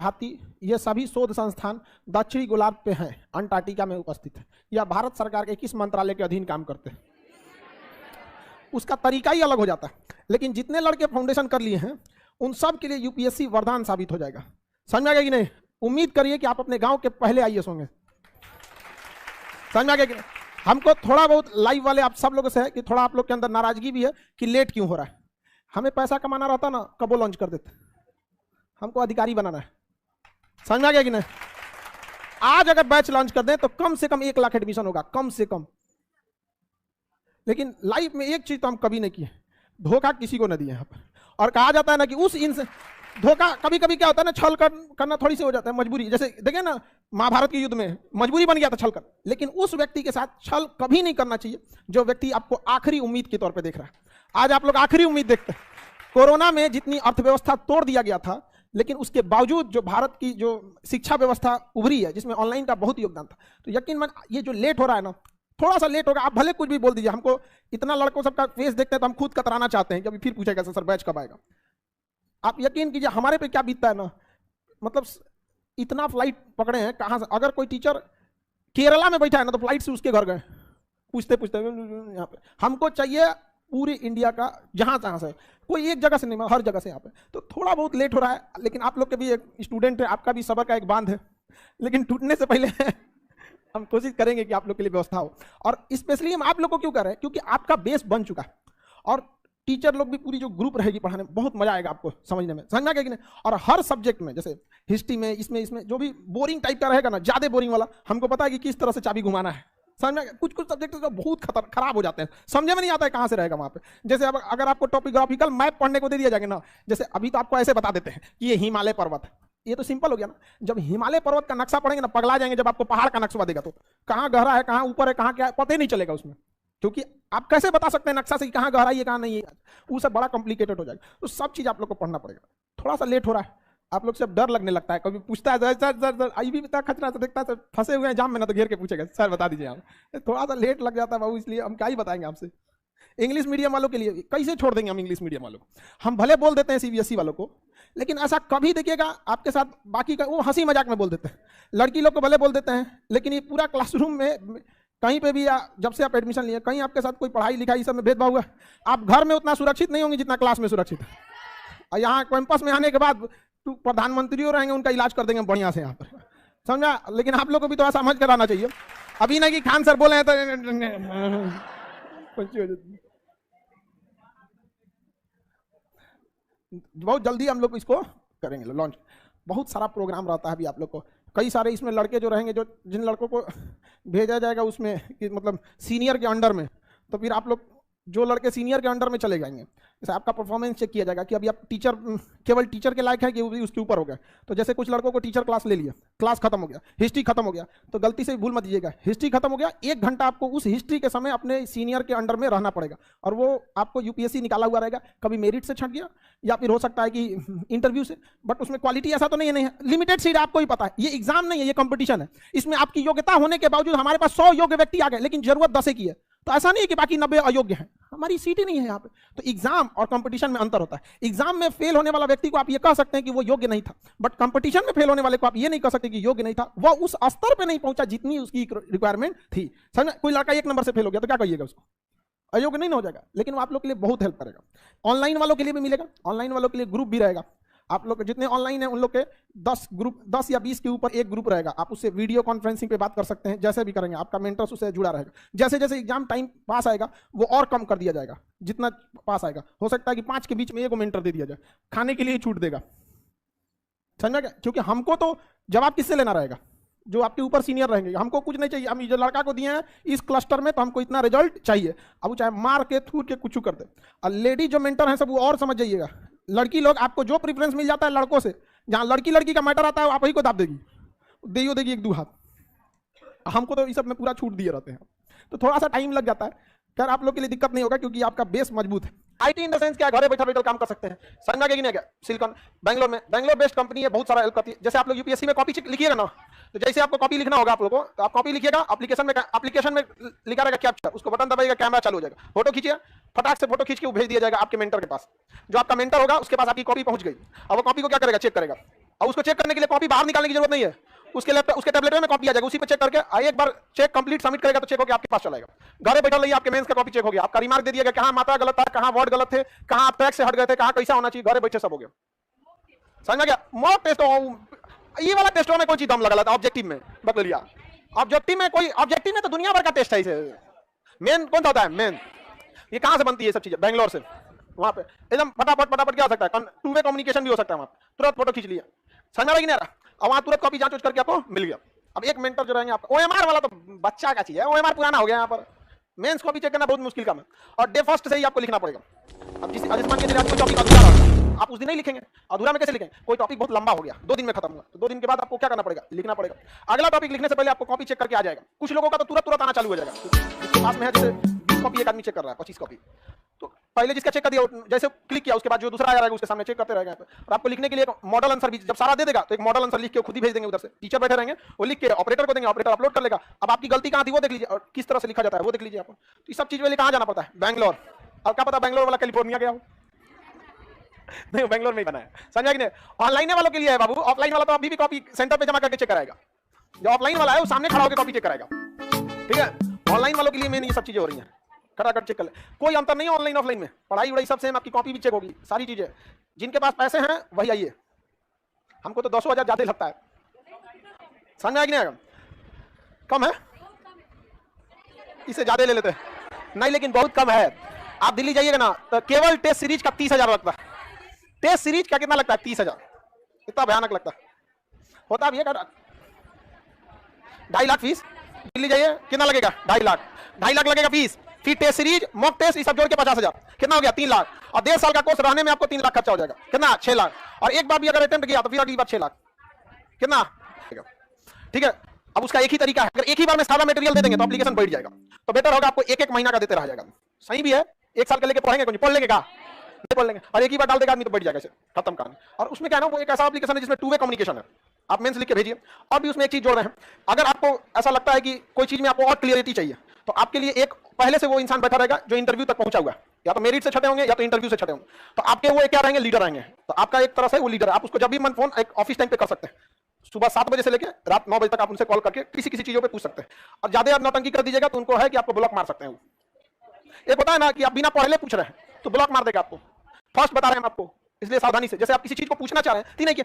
हाथी, ये सभी शोध संस्थान दक्षिणी गोलार्ध पे हैं, अंटार्कटिका में उपस्थित है, या भारत सरकार के किस मंत्रालय के अधीन काम करते हैं, उसका तरीका ही अलग हो जाता है। लेकिन जितने लड़के फाउंडेशन कर लिए हैं उन सब के लिए यूपीएससी वरदान साबित हो जाएगा। समझ में आ गया कि नहीं? उम्मीद करिए कि आप अपने गांव के पहले आईएएस होंगे। समझ में आ गया कि नहीं? हमको थोड़ा बहुत लाइव वाले आप सब लोगों से है कि थोड़ा आप लोग के अंदर नाराजगी भी है कि लेट क्यों हो रहा है। हमें पैसा कमाना रहता ना, कब लॉन्च कर देते। हमको अधिकारी बनाना है। समझ में आ गया कि नहीं? आज अगर बैच लॉन्च कर दें तो कम से कम 1 लाख एडमिशन होगा, कम से कम। लेकिन लाइफ में एक चीज तो हम कभी नहीं किए, धोखा किसी को न दिए यहाँ पर। और कहा जाता है ना कि उस धोखा कभी कभी क्या होता है ना, छल करना थोड़ी सी हो जाता है, मजबूरी। जैसे देखिए ना, महाभारत के युद्ध में मजबूरी बन गया था छल कर, लेकिन उस व्यक्ति के साथ छल कभी नहीं करना चाहिए जो व्यक्ति आपको आखिरी उम्मीद के तौर पे देख रहा है। आज आप लोग आखिरी उम्मीद देखते हैं। कोरोना में जितनी अर्थव्यवस्था तोड़ दिया गया था, लेकिन उसके बावजूद जो भारत की जो शिक्षा व्यवस्था उभरी है, जिसमें ऑनलाइन का बहुत योगदान था, तो यकीन मान ये जो लेट हो रहा है ना, थोड़ा सा लेट होगा। आप भले कुछ भी बोल दीजिए, हमको इतना लड़कों सबका फेस देखते हैं तो हम खुद कतराना चाहते हैं कि अभी फिर पूछेगा सर बैच कब आएगा। आप यकीन कीजिए हमारे पे क्या बीतता है ना, मतलब इतना फ्लाइट पकड़े हैं कहाँ से। अगर कोई टीचर केरला में बैठा है ना तो फ्लाइट से उसके घर गए पूछते पूछते यहाँ पे। हमको चाहिए पूरी इंडिया का, जहाँ तहाँ से, कोई एक जगह से नहीं, हर जगह से यहाँ पे। तो थोड़ा बहुत लेट हो रहा है, लेकिन आप लोग के भी एक स्टूडेंट है, आपका भी सबर का एक बांध है, लेकिन टूटने से पहले हम कोशिश करेंगे कि आप लोग के लिए व्यवस्था हो। और स्पेशली हम आप लोग को क्यों कर रहे हैं, क्योंकि आपका बेस बन चुका है और टीचर लोग भी पूरी जो ग्रुप रहेगी पढ़ाने में, बहुत मजा आएगा आपको समझने में। समझना क्या कि नहीं? और हर सब्जेक्ट में, जैसे हिस्ट्री में, इसमें जो भी बोरिंग टाइप का रहेगा ना, ज्यादा बोरिंग वाला, हमको पता है कि किस तरह से चाबी घुमाना है। समझ में? कुछ सब्जेक्ट तो बहुत खराब हो जाते हैं, समझे में नहीं आता है कहाँ से रहेगा वहाँ पे। जैसे अब अगर आपको टॉपोग्राफिकल मैप पढ़ने को दे दिया जाएगा ना, जैसे अभी तो आपको ऐसे बता देते हैं कि ये हिमालय पर्वत है, ये तो सिंपल हो गया ना। जब हिमालय पर्वत का नक्शा पढ़ेंगे ना, पगला जाएंगे। जब आपको पहाड़ का नक्शा देगा तो कहाँ गहरा है, कहाँ ऊपर है, कहाँ क्या है, पता ही नहीं चलेगा उसमें। क्योंकि आप कैसे बता सकते हैं नक्शा से कि कहाँ गहराई है कहाँ नहीं है, वो सब बड़ा कॉम्प्लिकेटेड हो जाएगा। तो सब चीज आप लोग को पढ़ना पड़ेगा। थोड़ा सा लेट हो रहा है, आप लोग से डर लगने लगता है, कभी पूछता है सर आई भी बता, खतरा से देखता है फंसे हुए हैं जाम में ना, तो घेर के पूछेगा सर बता दीजिए आप। थोड़ा सा लेट लग जाता है बाबू, इसलिए हम क्या ही बताएंगे आपसे। इंग्लिश मीडियम वालों के लिए कैसे छोड़ देंगे हम इंग्लिश मीडियम वालों को? हम भले बोल देते हैं सीबीएसई वालों को, लेकिन ऐसा कभी देखिएगा आपके साथ बाकी का वो हंसी मजाक में बोल देते हैं। लड़की लोग को भले बोल देते हैं, लेकिन ये पूरा क्लासरूम में कहीं पे भी, जब से आप एडमिशन लिए, कहीं आपके साथ कोई पढ़ाई लिखाई सब में भेदभाव हुआ? आप घर में उतना सुरक्षित नहीं होंगे जितना क्लास में सुरक्षित है। और यहाँ कैंपस में आने के बाद प्रधानमंत्री रहेंगे, उनका इलाज कर देंगे बढ़िया से यहाँ पर, समझा? लेकिन आप लोग को भी तो समझ कर आना चाहिए। अभी नहीं कि खान सर बोले हैं तो बहुत जल्दी हम लोग इसको करेंगे लॉन्च। बहुत सारा प्रोग्राम रहता है अभी आप लोग को, कई सारे इसमें लड़के जो रहेंगे, जो जिन लड़कों को भेजा जाएगा उसमें कि मतलब सीनियर के अंडर में, तो फिर आप लोग जो लड़के सीनियर के अंडर में चले जाएंगे, जैसे आपका परफॉर्मेंस चेक किया जाएगा कि अभी आप टीचर केवल टीचर के लायक है कि उसके ऊपर हो गया। तो जैसे कुछ लड़कों को टीचर क्लास ले लिया, क्लास खत्म हो गया, हिस्ट्री खत्म हो गया, तो गलती से भूल मत दीजिएगा, हिस्ट्री खत्म हो गया, 1 घंटा आपको उस हिस्ट्री के समय अपने सीनियर के अंडर में रहना पड़ेगा। और वो आपको यूपीएससी निकाला हुआ रहेगा, कभी मेरिट से छट गया या फिर हो सकता है कि इंटरव्यू से, बट उसमें क्वालिटी ऐसा तो नहीं है, लिमिटेड सीट आपको ही पता है। ये एग्जाम नहीं है, ये कंपटीशन है। इसमें आपकी योग्यता होने के बावजूद हमारे पास 100 योग्य व्यक्ति आ गए, लेकिन जरूरत 10 की है। तो ऐसा नहीं है कि बाकी 90 अयोग्य हैं, हमारी सीट ही नहीं है यहाँ पे। तो एग्जाम और कंपटीशन में अंतर होता है। एग्जाम में फेल होने वाला व्यक्ति को आप ये कह सकते हैं कि वो योग्य नहीं था, बट कंपटीशन में फेल होने वाले को आप ये नहीं कह सकते कि योग्य नहीं था, वो उस स्तर पे नहीं पहुंचा जितनी उसकी रिक्वायरमेंट थी। समझ? कोई लड़का 1 नंबर से फेल हो गया तो क्या कहिएगा उसको? अयोग्य नहीं हो जाएगा। लेकिन वो आप लोग के लिए बहुत हेल्प करेगा। ऑनलाइन वालों के लिए भी मिलेगा, ऑनलाइन वालों के लिए ग्रुप भी रहेगा। आप लोग जितने ऑनलाइन है उन लोग के 10 ग्रुप, 10 या 20 के ऊपर एक ग्रुप रहेगा। आप उससे वीडियो कॉन्फ्रेंसिंग पे बात कर सकते हैं, जैसे भी करेंगे आपका मेंटर्स उससे जुड़ा रहेगा। जैसे जैसे एग्जाम टाइम पास आएगा वो और कम कर दिया जाएगा, जितना पास आएगा। हो सकता है कि 5 के बीच में 1 मेंटर दे दिया जाए, खाने के लिए छूट देगा। समझा क्या? क्योंकि हमको तो जवाब किससे लेना रहेगा? जो आपके ऊपर सीनियर रहेंगे। हमको कुछ नहीं चाहिए, हम जो लड़का को दिए हैं इस क्लस्टर में, तो हमको इतना रिजल्ट चाहिए। अब वो चाहे मार के थूर के कुछ कर दे। और लेडी जो मेंटर हैं सब वो और समझ जाइएगा, लड़की लोग आपको जो प्रेफरेंस मिल जाता है लड़कों से, जहां लड़की का मैटर आता है आप ही को दाब देगी, देगी 1-2 हाथ। हमको तो इस सब में पूरा छूट दिए रहते हैं, तो थोड़ा सा टाइम लग जाता है। खैर आप लोग के लिए दिक्कत नहीं होगा क्योंकि आपका बेस मजबूत है। आईटी इन द सेंस क्या, घरे बैठा बैठा काम कर सकते हैं। समझ में आ गया कि नहीं? क्या सिलिकॉन बैंगलोर बेस्ड कंपनी है, बहुत सारा हेल्प करती है। जैसे आप लोग यूपीएससी में कॉपी लिखिएगा ना, तो जैसे आपको कॉपी लिखना होगा आप लोगों को, तो आप कॉपी लिखिएगा, एप्लीकेशन में लिखा रहेगा कैप्चर, उसको बटन दबाइएगा, कैमरा चालू हो जाएगा, फोटो खींचिए, फटाक से फोटो खींच के वो भेज दिया जाएगा आपके मेंटर के पास। जो आपका मेंटर होगा उसके पास आपकी कॉपी पहुंच गई, अब वो कॉपी को क्या करेगा? चेक करेगा। और उसको चेक करने के लिए कॉपी बाहर निकालने की जरूरत नहीं है, उसके लैपटॉप उसके टैबलेट में कॉपी आ जाएगा, उसी पे चेक करके एक बार चेक कंप्लीट सबमिट करेगा तो चेक होकर आपके पास चलेगा। घरे बैठा रहिए, आपके मेंस का कॉपी चेक हो गया, आपका रिमार्क दे दिया गया, कहां मात्रा गलत था, कहां वर्ड गलत थे, कहां आप ट्रैक से हट गए थे, कहां कैसा होना चाहिए, घरे बैठे सब हो गया। समझ में गया? मॉक टेस्ट ये वाला टेस्टों में कोई चीज दम लगा था ऑब्जेक्टिव में बदल लिया। ऑब्जेक्टिव में कोई ऑब्जेक्टिव में तो दुनिया भर का टेस्ट है, इसे मेन कौन सा होता है? मेन ये कहां से बनती है सब चीजें? बैंगलोर से। वहां पे एकदम फटाफट फटाफट क्या हो सकता है, टू वे कम्युनिकेशन भी हो सकता है, वहां तुरंत फोटो खींच लिया, समझ में आ रहा है कि नहीं आ रहा? और वहां तुरंत कॉपी जांच करके आपको मिल गया। अब एक मेंटर जो रहेंगे आपको, ओएमआर वाला तो बच्चा का चीज है, ओएमआर पुराना हो गया, यहाँ पर मेंस कॉपी चेक करना बहुत मुश्किल काम है, और डे फर्स्ट से ही आपको लिखना पड़ेगा। अब जिस मान के चलिए आपको टॉपिक अधूरा रहा, आप उस दिन नहीं लिखेंगे, अधूरा में कैसे लिखेंगे? कोई टॉपिक बहुत लंबा हो गया, 2 दिन में खत्म हुआ, तो 2 दिन के बाद आपको क्या करना पड़ेगा? लिखना पड़ेगा। अगला टॉपिक लिखने से पहले आपको कॉपी चेक करके आ जाएगा। कुछ लोगों का तो तुरंत तुरंत आना चालू हो जाएगा, जिसके पास में है जैसे 20 कॉपी एक आदमी चेक कर रहा है, 25 कॉपी, तो पहले जिसका चेक कर दिया जैसे क्लिक किया, उसके बाद जो दूसरा आ रहेगा उसके सामने चेक करते रहेंगे। और आपको लिखने के लिए मॉडल आंसर भी जब सारा दे देगा तो एक मॉडल आंसर लिख के खुद ही भेज देंगे, उधर से टीचर बैठे रहेंगे, वो लिख के ऑपरेटर को देंगे, ऑपरेटर अपलोड कर लेगा। अब आपकी गलती कहां थी वो देख लीजिए, और किस तरह से लिखा जाता है वो देख लीजिए। आपको तो ये सब चीज के लिए कहां जाना पड़ता है? बैंगलोर। और क्या पता बैंगलोर वाला कैलिफोर्निया गया हो? नहीं, बैंगलोर में ही बना है, समझा कि नहीं? ऑनलाइन वालों के लिए है बाबू, ऑफलाइन वाला तो अभी भी कॉपी सेंटर पे जमा करके चेक कराएगा। जो ऑफलाइन वाला है वो सामने खड़ा होकर कॉपी चेक कराएगा, ठीक है? ऑनलाइन वालों के लिए मेन ये सब चीजें हो रही हैं, खटाखट चेक कर ले, कोई अंतर नहीं है ऑनलाइन ऑफलाइन में, पढ़ाई वढ़ाई सब सेम, आपकी कॉपी भी चेक होगी, सारी चीजें। जिनके पास पैसे हैं वही आइए, हमको तो 200,000 ज्यादा लगता है, समझ में आया कि नहीं? कम है, इसे ज्यादा ले लेते हैं, नहीं लेकिन बहुत कम है। आप दिल्ली जाइएगा ना तो केवल टेस्ट सीरीज का 30,000 लगता है। टेस्ट सीरीज का कितना लगता है? 30,000। इतना भयानक लगता है, होता भी है। 2.5 लाख फीस, दिल्ली जाइए कितना लगेगा? 2.5 लाख, 2.5 लाख लगेगा फीस, फिर टेस्ट सीरीज, मॉक टेस्ट, ये सब जोड़ के 50,000, कितना हो गया? 3 लाख। और 1.5 साल का कोर्स रहने में आपको 3 लाख खर्चा हो जाएगा, कितना? 6 लाख। और एक बार भी अगर अटेम्प्ट किया तो फिर अगली बार 6 लाख, कितना? ठीक है। अब उसका एक ही तरीका है, अगर एक ही बार में सारा मटेरियल दे देंगे तो एप्लीकेशन बैठ जाएगा, तो बेटर होगा आपको एक महीना का देते रह जाएगा। सही भी है, 1 साल का लेके पढ़ेंगे, कुछ पढ़ लेंगे का नहीं पढ़ लेंगे, और एक ही बार डाल देगा आदमी तो बैठ जाएगा, खत्म कहानी। और उसमें क्या है ना, वो एक ऐसा एप्लीकेशन है जिसमें 2 वे कम्युनिकेशन है, आप मेंस लिख के भेजिए। और भी उसमें एक चीज जोड़ रहे हैं, अगर आपको ऐसा लगता है कि कोई चीज में आपको और क्लियरिटी चाहिए तो आपके लिए एक पहले से वो इंसान बैठा रहेगा जो इंटरव्यू तक पहुंचा हुआ, या तो मेरिट से छटे होंगे या तो इंटरव्यू से छटे होंगे, तो आपके वो क्या रहेंगे? लीडर रहेंगे। तो आपका एक तरह से वो लीडर है, आप उसको जब भी मन फोन एक ऑफिस टाइम पे कर सकते हैं, सुबह 7 बजे से लेकर रात 9 बजे तक आप उनसे कॉल करके किसी किसी चीजों पे पूछ सकते हैं। और ज्यादा आप नौटंकी कर दीजिएगा तो उनको है कि आपको ब्लॉक मार सकते हैं। एक होता है ना कि आप बिना पढ़े पूछ रहे हैं तो ब्लॉक मार देगा आपको, फर्स्ट बता रहे हैं आपको, इसलिए सावधानी से, जैसे आप किसी चीज को पूछना चाह रहे हैं, नहीं कि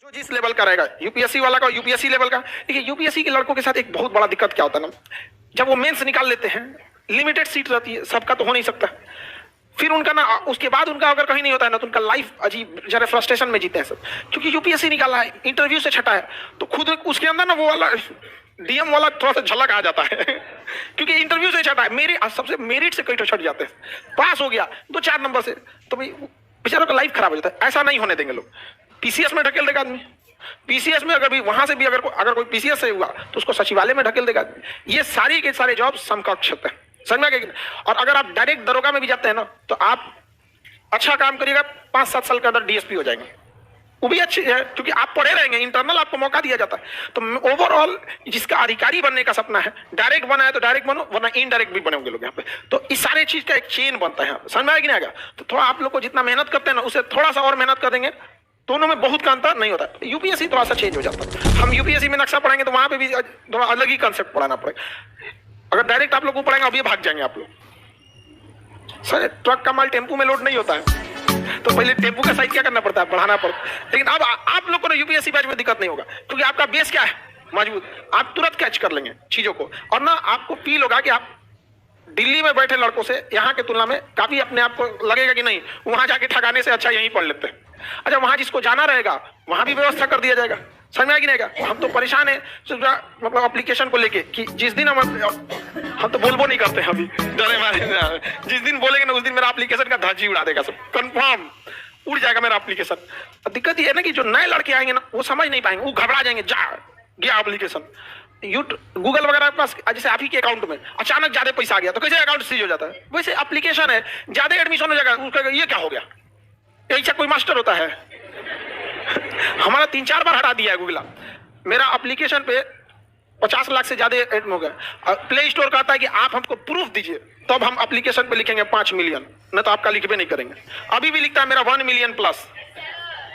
जो जिस लेवल का रहेगा, यूपीएससी वाला का यूपीएससी लेवल का। देखिए यूपीएससी के लड़कों के साथ एक बहुत बड़ा दिक्कत क्या होता है ना, जब वो मेंस निकाल लेते हैं, लिमिटेड सीट रहती है, सबका तो हो नहीं सकता, फिर उनका ना उसके बाद उनका अगर कहीं नहीं होता है ना तो उनका लाइफ अजीब जरा फ्रस्ट्रेशन में जीते हैं सब, क्योंकि यूपीएससी निकाला है, इंटरव्यू से छटा है, तो खुद उसके अंदर ना वो वाला डीएम वाला थोड़ा सा झलक आ जाता है क्योंकि इंटरव्यू से छटा है, मेरे सबसे मेरिट से कई तो छट जाते हैं, पास हो गया 2-4 नंबर से, तो भाई बेचारों का लाइफ खराब हो जाता है। ऐसा नहीं होने देंगे लोग, पीसीएस में ढकेल देगा आदमी, पीसीएस में अगर भी वहां से भी अगर कोई पीसीएस से हुआ तो उसको सचिवालय में ढकेल देगा। ये सारी के सारे जॉब समकक्ष होते हैं, समझ में आ गया? और अगर आप डायरेक्ट दरोगा में भी जाते हैं ना तो आप अच्छा काम करिएगा, 5-7 साल के अंदर डीएसपी हो जाएंगे, वो भी अच्छी है क्योंकि आप पढ़े रहेंगे, इंटरनल आपको मौका दिया जाता है। तो ओवरऑल जिसका अधिकारी बनने का सपना है, डायरेक्ट बना है तो डायरेक्ट बनो, वरना इनडायरेक्ट भी बने होंगे लोग यहाँ पे। तो इस सारे चीज का एक चेन बनता है, समझ में आएगा कि नहीं आएगा? तो थोड़ा आप लोग को जितना मेहनत करते हैं ना उससे थोड़ा सा और मेहनत कर देंगे, दोनों में बहुत का अंतर नहीं होता। यूपीएससी थोड़ा सा चेंज हो जाता है, हम यूपीएससी में नक्शा पढ़ाएंगे तो वहां पे भी थोड़ा अलग ही कंसेप्ट पढ़ाना पड़ेगा। अगर डायरेक्ट आप लोग को पढ़ाएंगे अभी भाग जाएंगे आप लोग। सर ट्रक का माल टेम्पू में लोड नहीं होता है, तो पहले टेम्पू का साइज क्या करना पड़ता है, बढ़ाना पड़ता है। लेकिन अब आप लोग को यूपीएससी बैच में दिक्कत नहीं होगा क्योंकि आपका बेस क्या है, मजबूत, आप तुरंत कैच कर लेंगे चीजों को। और ना आपको फील होगा कि आप दिल्ली में बैठे लड़कों से यहाँ के तुलना में काफी अपने आप को लगेगा कि नहीं, वहां जाके ठगाने से अच्छा यहीं पढ़ लेते हैं। अच्छा वहां जिसको जाना रहेगा वहां भी व्यवस्था कर दिया जाएगा, समझ में आएगी नहीं? हम तो परेशान है मतलब एप्लीकेशन को लेके कि जिस दिन हम तो बोलबो नहीं करते हैं अभी डरे मारे, जिस दिन बोलेंगे ना उस दिन मेरा एप्लीकेशन का धज्जी उड़ा देगा, सब कंफर्म उड़ जाएगा मेरा एप्लीकेशन। दिक्कत ये है ना कि जो नए लड़के आएंगे ना वो समझ नहीं पाएंगे, वो घबरा जाएंगे, जा गया एप्लीकेशन। गूगल वगैरह के पास जैसे आप ही के अकाउंट में अचानक ज्यादा पैसा आ गया तो कैसे अकाउंट सीज हो जाता है, वैसे एप्लीकेशन है ज्यादा एडमिशन हो जाएगा, उसका ये क्या हो गया, ऐसा कोई मास्टर होता है हमारा 3-4 बार हटा दिया है गूगल। मेरा एप्लीकेशन पे 50 लाख से ज्यादा एडम हो गए। प्ले स्टोर कहता है कि आप हमको प्रूफ दीजिए, तब तो हम एप्लीकेशन पे लिखेंगे 5 मिलियन, नहीं तो आपका लिखबे नहीं करेंगे। अभी भी लिखता है मेरा 1 मिलियन प्लस,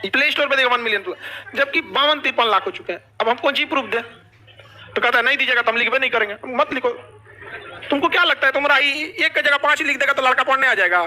प्ले स्टोर पे देखो 1 मिलियन प्लस, जबकि 52-53 लाख हो चुके हैं। अब हम कौन सी प्रूफ दे? तो कहता है नहीं दीजिएगा तो हम लिखबे नहीं करेंगे। मत लिखो। तुमको क्या लगता है तुम्हारा एक जगह 5 लिख देगा तो लड़का पढ़ने आ जाएगा?